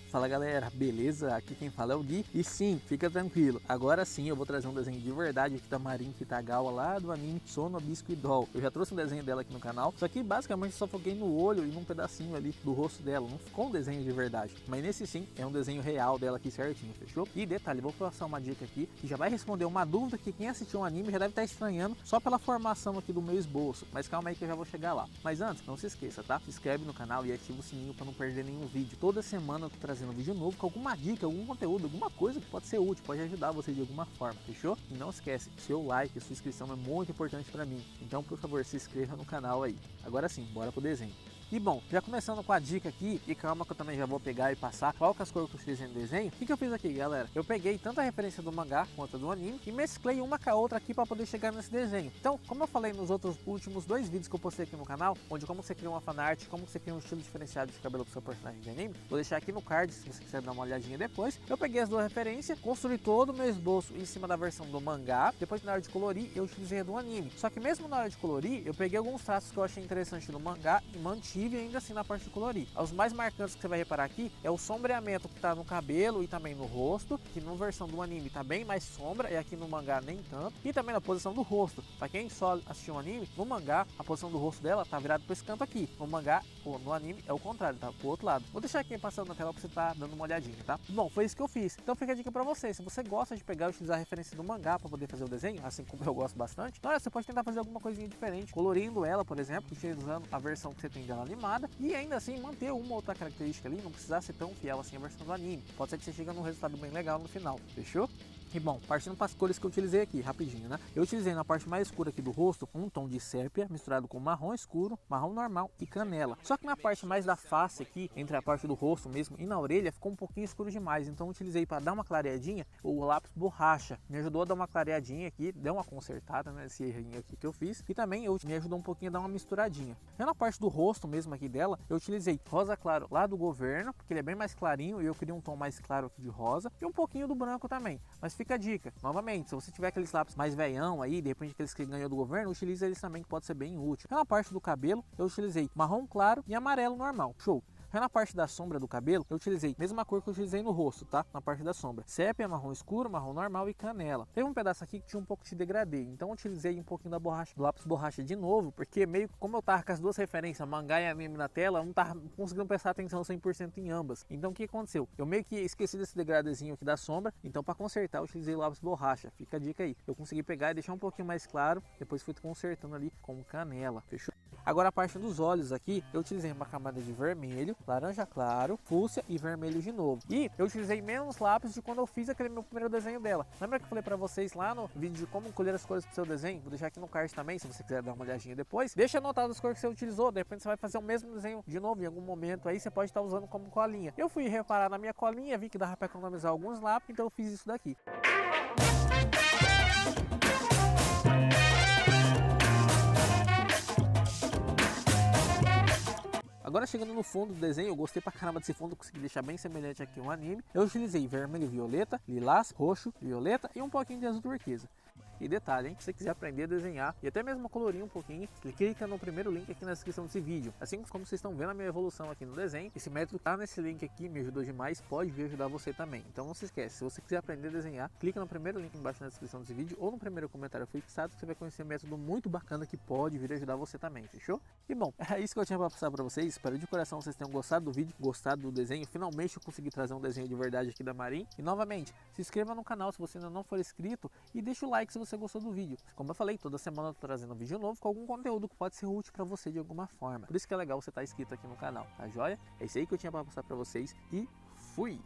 Fala galera, beleza? Aqui quem fala é o Gui. E sim, fica tranquilo, agora sim eu vou trazer um desenho de verdade aqui da Marin Kitagawa lá do anime Sono Bisco Doll. Eu já trouxe um desenho dela aqui no canal, só que basicamente só foquei no olho e num pedacinho ali do rosto dela. Não ficou um desenho de verdade, mas nesse sim é um desenho real dela aqui certinho, fechou? E detalhe, vou passar uma dica aqui que já vai responder uma dúvida que quem assistiu o anime já deve estar estranhando só pela formação aqui do meu esboço. Mas calma aí que eu já vou chegar lá. Mas antes, não se esqueça, tá? Se inscreve no canal e ativa o sininho para não perder nenhum vídeo. Toda semana eu tô trazendo um vídeo novo com alguma dica, algum conteúdo, alguma coisa que pode ser útil, pode ajudar você de alguma forma, fechou? E não esquece, seu like, sua inscrição é muito importante para mim. Então, por favor, se inscreva no canal aí. Agora sim, bora pro desenho. E bom, já começando com a dica aqui, e calma que eu também já vou pegar e passar qual que é as cores que eu utilizei no desenho. O que eu fiz aqui, galera? Eu peguei tanto a referência do mangá quanto a do anime e mesclei uma com a outra aqui para poder chegar nesse desenho. Então, como eu falei nos últimos dois vídeos que eu postei aqui no canal, onde como você cria uma fanart, como você cria um estilo diferenciado de cabelo pro seu personagem de anime, vou deixar aqui no card se você quiser dar uma olhadinha depois. Eu peguei as duas referências, construí todo o meu esboço em cima da versão do mangá, depois na hora de colorir eu utilizei a do anime. Só que mesmo na hora de colorir, eu peguei alguns traços que eu achei interessante no mangá e mantive ainda assim na parte de colorir. Os mais marcantes que você vai reparar aqui é o sombreamento que tá no cabelo e também no rosto, que na versão do anime tá bem mais sombra e aqui no mangá nem tanto, e também na posição do rosto. Para quem só assistiu o anime, no mangá a posição do rosto dela tá virada para esse canto aqui, no mangá ou no anime é o contrário, tá pro outro lado. Vou deixar aqui passando na tela para você tá dando uma olhadinha, tá? Bom, foi isso que eu fiz. Então fica a dica para você, se você gosta de pegar e utilizar a referência do mangá para poder fazer o desenho, assim como eu gosto bastante, então você pode tentar fazer alguma coisinha diferente, colorindo ela, por exemplo, utilizando a versão que você tem dela animada e ainda assim manter uma outra característica ali, não precisar ser tão fiel assim a versão do anime. Pode ser que você chegue num resultado bem legal no final, fechou? E bom, partindo para as cores que eu utilizei aqui, rapidinho, né? Eu utilizei na parte mais escura aqui do rosto um tom de sépia misturado com marrom escuro, marrom normal e canela. Só que na parte mais da face aqui, entre a parte do rosto mesmo e na orelha, ficou um pouquinho escuro demais. Então eu utilizei para dar uma clareadinha o lápis borracha. Me ajudou a dar uma clareadinha aqui, deu uma consertada nesse errinho aqui que eu fiz. E também me ajudou um pouquinho a dar uma misturadinha. E na parte do rosto mesmo aqui dela, eu utilizei rosa claro lá do governo, porque ele é bem mais clarinho e eu queria um tom mais claro aqui de rosa. E um pouquinho do branco também. Mas fica a dica, novamente, se você tiver aqueles lápis mais veião aí, de repente aqueles que ganhou do governo, utilize eles também que pode ser bem útil. Na parte do cabelo, eu utilizei marrom claro e amarelo normal, show! Já na parte da sombra do cabelo, eu utilizei a mesma cor que eu utilizei no rosto, tá? Na parte da sombra. Sépia, marrom escuro, marrom normal e canela. Teve um pedaço aqui que tinha um pouco de degradê, então eu utilizei um pouquinho da borracha, do lápis borracha de novo, porque meio que como eu tava com as duas referências, mangá e anime na tela, eu não tava conseguindo prestar atenção 100% em ambas. Então o que aconteceu? Eu meio que esqueci desse degradezinho aqui da sombra, então para consertar eu utilizei o lápis borracha. Fica a dica aí. Eu consegui pegar e deixar um pouquinho mais claro, depois fui consertando ali com canela, fechou? Agora a parte dos olhos aqui, eu utilizei uma camada de vermelho, laranja claro, fúcsia e vermelho de novo. E eu utilizei menos lápis de quando eu fiz aquele meu primeiro desenho dela. Lembra que eu falei pra vocês lá no vídeo de como colher as cores pro seu desenho? Vou deixar aqui no card também, se você quiser dar uma olhadinha depois. Deixa anotado as cores que você utilizou, de repente você vai fazer o mesmo desenho de novo em algum momento aí, você pode estar usando como colinha. Eu fui reparar na minha colinha, vi que dava pra economizar alguns lápis, então eu fiz isso daqui. Agora chegando no fundo do desenho, eu gostei pra caramba desse fundo, consegui deixar bem semelhante aqui ao anime. Eu utilizei vermelho e violeta, lilás, roxo, violeta e um pouquinho de azul turquesa. E detalhe, hein? Se você quiser aprender a desenhar e até mesmo colorir um pouquinho, clica no primeiro link aqui na descrição desse vídeo. Assim como vocês estão vendo a minha evolução aqui no desenho, esse método tá nesse link aqui, me ajudou demais, pode vir ajudar você também. Então não se esquece, se você quiser aprender a desenhar, clica no primeiro link embaixo na descrição desse vídeo ou no primeiro comentário fixado, que você vai conhecer um método muito bacana que pode vir ajudar você também, fechou? E bom, é isso que eu tinha para passar para vocês. Espero de coração vocês tenham gostado do vídeo, gostado do desenho. Finalmente eu consegui trazer um desenho de verdade aqui da Marin. E novamente, se inscreva no canal se você ainda não for inscrito e deixa o like se você gostou do vídeo. Como eu falei, toda semana eu tô trazendo um vídeo novo com algum conteúdo que pode ser útil para você de alguma forma. Por isso que é legal você estar inscrito aqui no canal, tá joia? É isso aí que eu tinha para passar para vocês e fui!